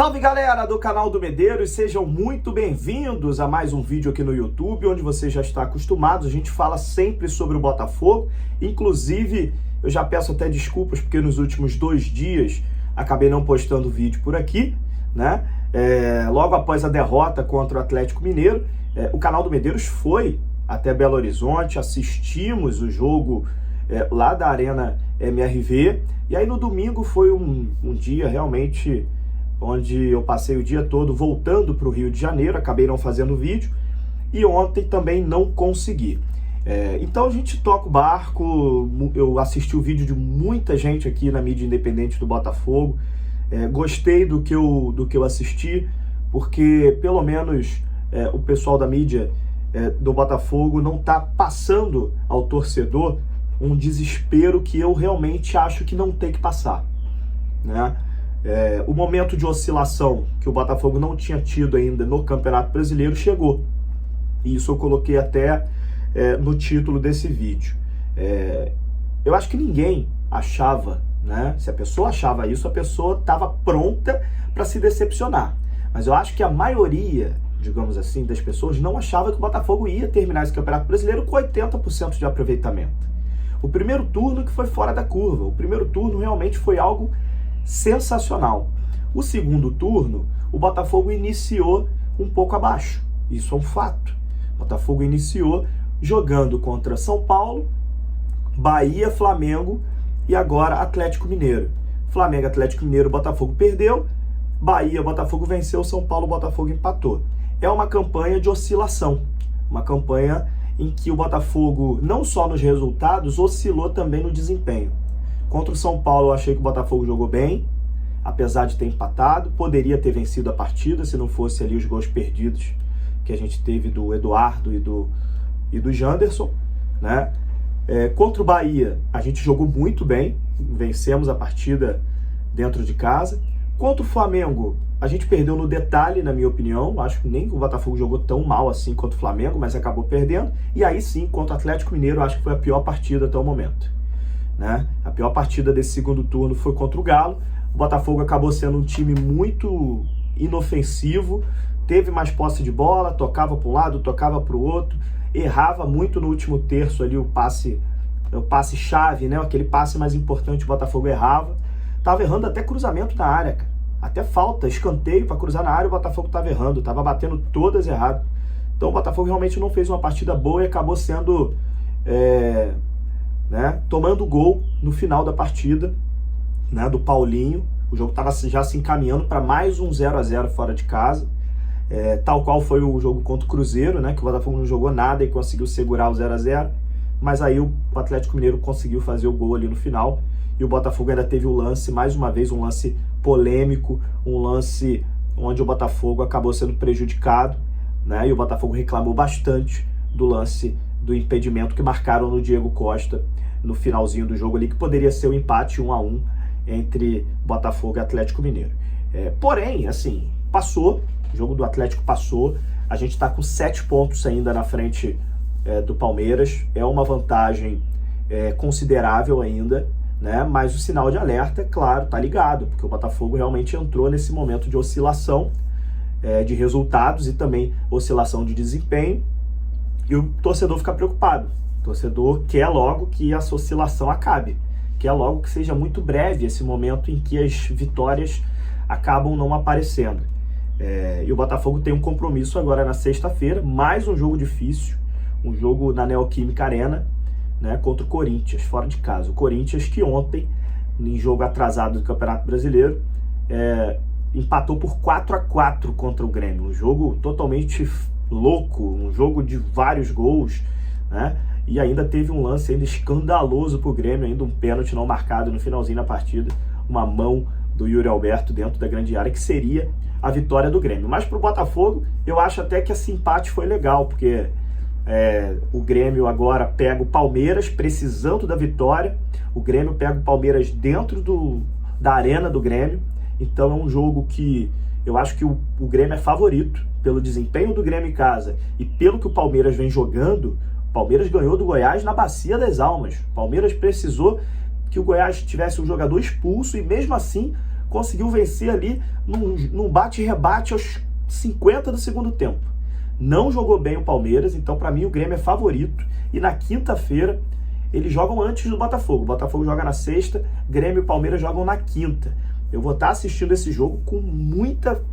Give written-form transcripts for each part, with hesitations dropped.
Salve galera do canal do Medeiros, sejam muito bem-vindos a mais um vídeo aqui no YouTube, onde você já está acostumado. A gente fala sempre sobre o Botafogo, inclusive eu já peço até desculpas porque nos últimos 2 dias acabei não postando vídeo por aqui, né? Logo após a derrota contra o Atlético Mineiro, o canal do Medeiros foi até Belo Horizonte, assistimos o jogo lá da Arena MRV, e aí no domingo foi um dia realmente onde eu passei o dia todo voltando para o Rio de Janeiro, acabei não fazendo vídeo, e ontem também não consegui. Então a gente toca o barco, eu assisti o vídeo de muita gente aqui na mídia independente do Botafogo, gostei do que eu assisti, porque pelo menos o pessoal da mídia do Botafogo não está passando ao torcedor um desespero que eu realmente acho que não tem que passar, né? O momento de oscilação que o Botafogo não tinha tido ainda no Campeonato Brasileiro chegou. E isso eu coloquei até no título desse vídeo. Eu acho que ninguém achava, né? Se a pessoa achava isso, a pessoa estava pronta para se decepcionar. Mas eu acho que a maioria, digamos assim, das pessoas não achava que o Botafogo ia terminar esse Campeonato Brasileiro com 80% de aproveitamento. O primeiro turno que foi fora da curva. O primeiro turno realmente foi algo sensacional. O segundo turno, o Botafogo iniciou um pouco abaixo. Isso é um fato. O Botafogo iniciou jogando contra São Paulo, Bahia, Flamengo e agora Atlético Mineiro. Flamengo, Atlético Mineiro, o Botafogo perdeu. Bahia, Botafogo venceu. São Paulo, Botafogo empatou. É uma campanha de oscilação. Uma campanha em que o Botafogo, não só nos resultados, oscilou também no desempenho. Contra o São Paulo, eu achei que o Botafogo jogou bem, apesar de ter empatado. Poderia ter vencido a partida se não fosse ali os gols perdidos que a gente teve do Eduardo e do Janderson, né? Contra o Bahia, a gente jogou muito bem, vencemos a partida dentro de casa. Contra o Flamengo, a gente perdeu no detalhe, na minha opinião. Acho que nem o Botafogo jogou tão mal assim contra o Flamengo, mas acabou perdendo. E aí sim, contra o Atlético Mineiro, acho que foi a pior partida até o momento, né? A pior partida desse segundo turno foi contra o Galo. O Botafogo acabou sendo um time muito inofensivo, teve mais posse de bola, tocava para um lado, tocava para o outro, errava muito no último terço ali o passe chave, né? Aquele passe mais importante o Botafogo errava. Tava errando até cruzamento na área, cara. Até falta, escanteio para cruzar na área, o Botafogo tava errando, tava batendo todas errado. Então o Botafogo realmente não fez uma partida boa e acabou sendo tomando gol no final da partida, né, do Paulinho. O jogo estava já se encaminhando para mais um 0-0 fora de casa, tal qual foi o jogo contra o Cruzeiro, né, que o Botafogo não jogou nada e conseguiu segurar o 0-0, mas aí o Atlético Mineiro conseguiu fazer o gol ali no final, e o Botafogo ainda teve o lance, mais uma vez, um lance polêmico, um lance onde o Botafogo acabou sendo prejudicado, né, e o Botafogo reclamou bastante do lance do impedimento que marcaram no Diego Costa no finalzinho do jogo ali, que poderia ser o empate 1-1 entre Botafogo e Atlético Mineiro. Porém, assim, passou, o jogo do Atlético passou, a gente está com 7 pontos ainda na frente do Palmeiras, é uma vantagem considerável ainda, né? Mas o sinal de alerta, claro, tá ligado, porque o Botafogo realmente entrou nesse momento de oscilação de resultados e também oscilação de desempenho, e o torcedor fica preocupado. O torcedor quer logo que essa oscilação acabe, quer logo que seja muito breve esse momento em que as vitórias acabam não aparecendo. E o Botafogo tem um compromisso agora na sexta-feira, mais um jogo difícil, um jogo na Neoquímica Arena, né, contra o Corinthians, fora de casa. O Corinthians que ontem, em jogo atrasado do Campeonato Brasileiro, empatou por 4-4 contra o Grêmio. Um jogo totalmente louco, um jogo de vários gols, né? E ainda teve um lance ainda escandaloso pro Grêmio, ainda um pênalti não marcado no finalzinho da partida, uma mão do Yuri Alberto dentro da grande área, que seria a vitória do Grêmio. Mas pro Botafogo, eu acho até que esse empate foi legal, porque o Grêmio agora pega o Palmeiras precisando da vitória, o Grêmio pega o Palmeiras dentro da arena do Grêmio, então é um jogo que eu acho que o Grêmio é favorito, pelo desempenho do Grêmio em casa e pelo que o Palmeiras vem jogando. O Palmeiras ganhou do Goiás na Bacia das Almas. O Palmeiras precisou que o Goiás tivesse um jogador expulso e mesmo assim conseguiu vencer ali num bate-rebate aos 50 do segundo tempo. Não jogou bem o Palmeiras, então para mim o Grêmio é favorito. E na quinta-feira eles jogam antes do Botafogo. O Botafogo joga na sexta, Grêmio e Palmeiras jogam na quinta. Eu vou estar assistindo esse jogo com muita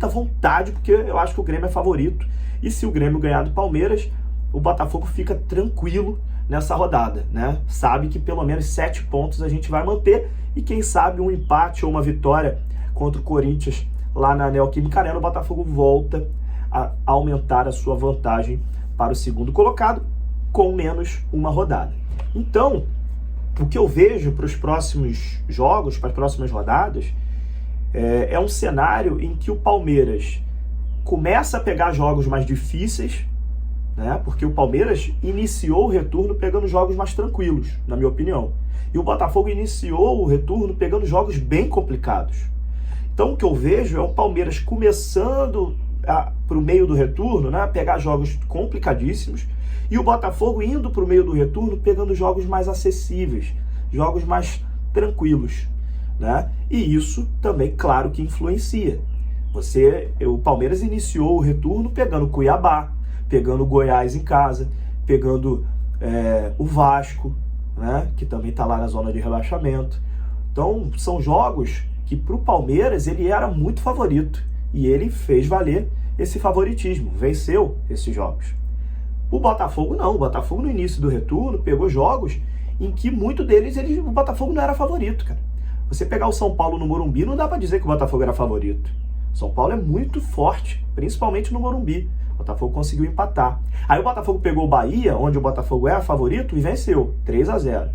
vontade, porque eu acho que o Grêmio é favorito. E se o Grêmio ganhar do Palmeiras, o Botafogo fica tranquilo nessa rodada, né? Sabe que pelo menos 7 pontos a gente vai manter e quem sabe um empate ou uma vitória contra o Corinthians lá na Neoquímica Arena, o Botafogo volta a aumentar a sua vantagem para o segundo colocado com menos uma rodada. Então, o que eu vejo para os próximos jogos, para as próximas rodadas, é um cenário em que o Palmeiras começa a pegar jogos mais difíceis, né? Porque o Palmeiras iniciou o retorno pegando jogos mais tranquilos, na minha opinião. E o Botafogo iniciou o retorno pegando jogos bem complicados. Então o que eu vejo é o Palmeiras começando para o meio do retorno, né? Pegar jogos complicadíssimos, e o Botafogo indo para o meio do retorno pegando jogos mais acessíveis, jogos mais tranquilos, né? E isso também, claro, que influencia. O Palmeiras iniciou o retorno pegando Cuiabá, pegando o Goiás em casa, pegando o Vasco, né, que também está lá na zona de rebaixamento. Então, são jogos que para o Palmeiras ele era muito favorito e ele fez valer esse favoritismo, venceu esses jogos. O Botafogo não, o Botafogo no início do retorno pegou jogos em que muito deles o Botafogo não era favorito, cara. Você pegar o São Paulo no Morumbi, não dá para dizer que o Botafogo era favorito. São Paulo é muito forte, principalmente no Morumbi. O Botafogo conseguiu empatar. Aí o Botafogo pegou o Bahia, onde o Botafogo é favorito, e venceu, 3-0.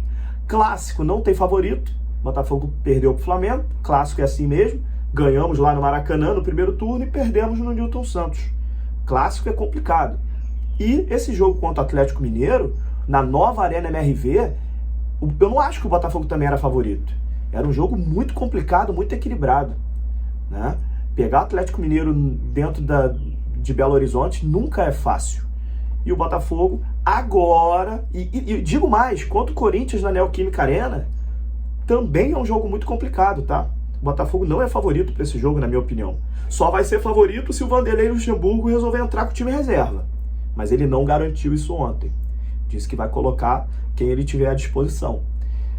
Clássico não tem favorito, o Botafogo perdeu para o Flamengo, clássico é assim mesmo, ganhamos lá no Maracanã no primeiro turno e perdemos no Newton Santos. Clássico é complicado. E esse jogo contra o Atlético Mineiro, na nova Arena MRV, eu não acho que o Botafogo também era favorito. Era um jogo muito complicado, muito equilibrado, né? Pegar o Atlético Mineiro dentro de Belo Horizonte nunca é fácil. E o Botafogo agora, e digo mais, contra o Corinthians na Neoquímica Arena, também é um jogo muito complicado, tá? O Botafogo não é favorito para esse jogo, na minha opinião. Só vai ser favorito se o Vanderlei Luxemburgo resolver entrar com o time reserva. Mas ele não garantiu isso ontem. Disse que vai colocar quem ele tiver à disposição.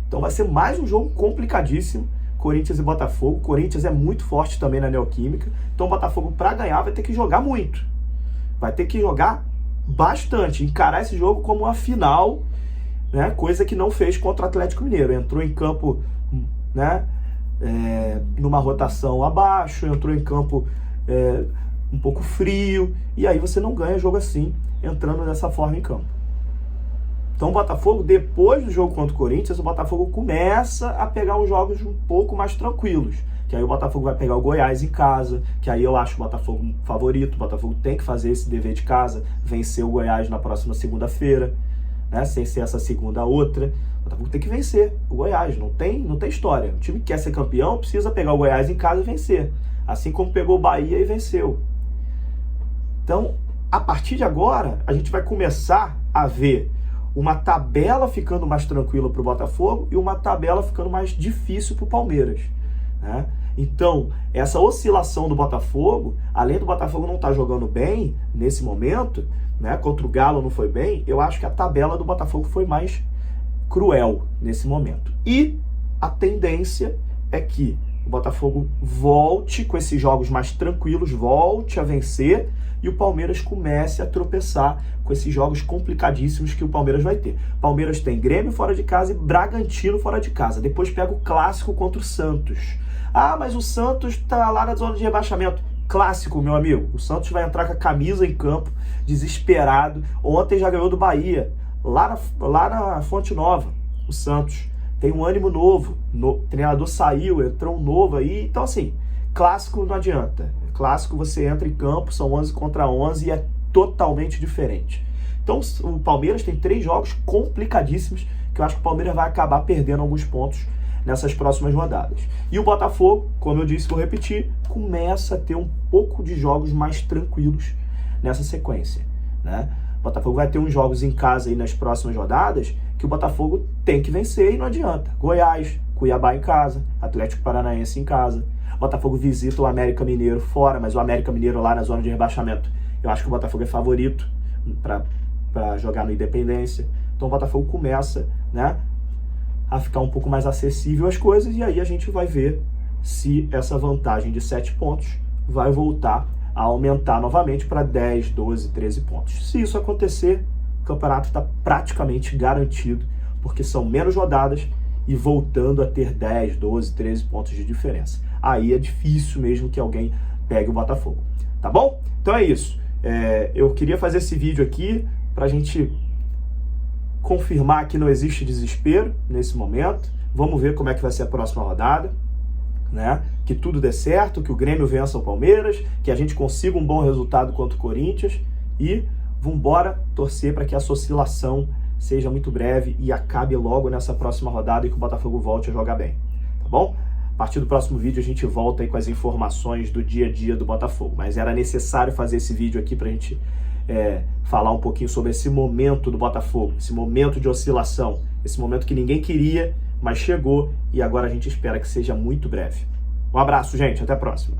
Então vai ser mais um jogo complicadíssimo, Corinthians e Botafogo. Corinthians é muito forte também na Neoquímica. Então o Botafogo, para ganhar, vai ter que jogar muito. Vai ter que jogar bastante, encarar esse jogo como uma final, né? Coisa que não fez contra o Atlético Mineiro. Entrou em campo, né, numa rotação abaixo, entrou em campo um pouco frio, e aí você não ganha jogo assim, entrando dessa forma em campo. Então o Botafogo, depois do jogo contra o Corinthians, o Botafogo começa a pegar uns jogos um pouco mais tranquilos. Que aí o Botafogo vai pegar o Goiás em casa, que aí eu acho o Botafogo favorito. O Botafogo tem que fazer esse dever de casa, vencer o Goiás na próxima segunda-feira, né? Sem ser essa segunda outra. O Botafogo tem que vencer o Goiás, não tem história. O time que quer ser campeão precisa pegar o Goiás em casa e vencer. Assim como pegou o Bahia e venceu. Então, a partir de agora, a gente vai começar a ver uma tabela ficando mais tranquila para o Botafogo e uma tabela ficando mais difícil para o Palmeiras, né? Então, essa oscilação do Botafogo, além do Botafogo não estar jogando bem nesse momento, né, contra o Galo não foi bem, eu acho que a tabela do Botafogo foi mais cruel nesse momento. E a tendência é que o Botafogo volte com esses jogos mais tranquilos, volte a vencer, e o Palmeiras comece a tropeçar com esses jogos complicadíssimos que o Palmeiras vai ter. O Palmeiras tem Grêmio fora de casa e Bragantino fora de casa. Depois pega o clássico contra o Santos. Ah, mas o Santos tá lá na zona de rebaixamento. Clássico, meu amigo. O Santos vai entrar com a camisa em campo, desesperado. Ontem já ganhou do Bahia, lá na Fonte Nova. O Santos tem um ânimo novo. O treinador saiu, entrou um novo aí. Então, assim, clássico não adianta. Clássico você entra em campo, são 11 contra 11 e é totalmente diferente. Então o Palmeiras tem 3 jogos complicadíssimos que eu acho que o Palmeiras vai acabar perdendo alguns pontos nessas próximas rodadas. E o Botafogo, como eu disse, vou repetir, começa a ter um pouco de jogos mais tranquilos nessa sequência, né? O Botafogo vai ter uns jogos em casa aí nas próximas rodadas que o Botafogo tem que vencer e não adianta. Goiás, Cuiabá em casa, Atlético Paranaense em casa. Botafogo visita o América Mineiro fora, mas o América Mineiro lá na zona de rebaixamento. Eu acho que o Botafogo é favorito para jogar no Independência. Então o Botafogo começa, né, a ficar um pouco mais acessível as coisas, e aí a gente vai ver se essa vantagem de 7 pontos vai voltar a aumentar novamente para 10, 12, 13 pontos. Se isso acontecer, o campeonato está praticamente garantido, porque são menos rodadas e voltando a ter 10, 12, 13 pontos de diferença. Aí é difícil mesmo que alguém pegue o Botafogo, tá bom? Então é isso. Eu queria fazer esse vídeo aqui para a gente confirmar que não existe desespero nesse momento. Vamos ver como é que vai ser a próxima rodada, né? Que tudo dê certo, que o Grêmio vença o Palmeiras, que a gente consiga um bom resultado contra o Corinthians e vambora torcer para que essa oscilação seja muito breve e acabe logo nessa próxima rodada e que o Botafogo volte a jogar bem, tá bom? A partir do próximo vídeo a gente volta aí com as informações do dia a dia do Botafogo, mas era necessário fazer esse vídeo aqui para a gente falar um pouquinho sobre esse momento do Botafogo, esse momento de oscilação, esse momento que ninguém queria, mas chegou e agora a gente espera que seja muito breve. Um abraço, gente, até a próxima.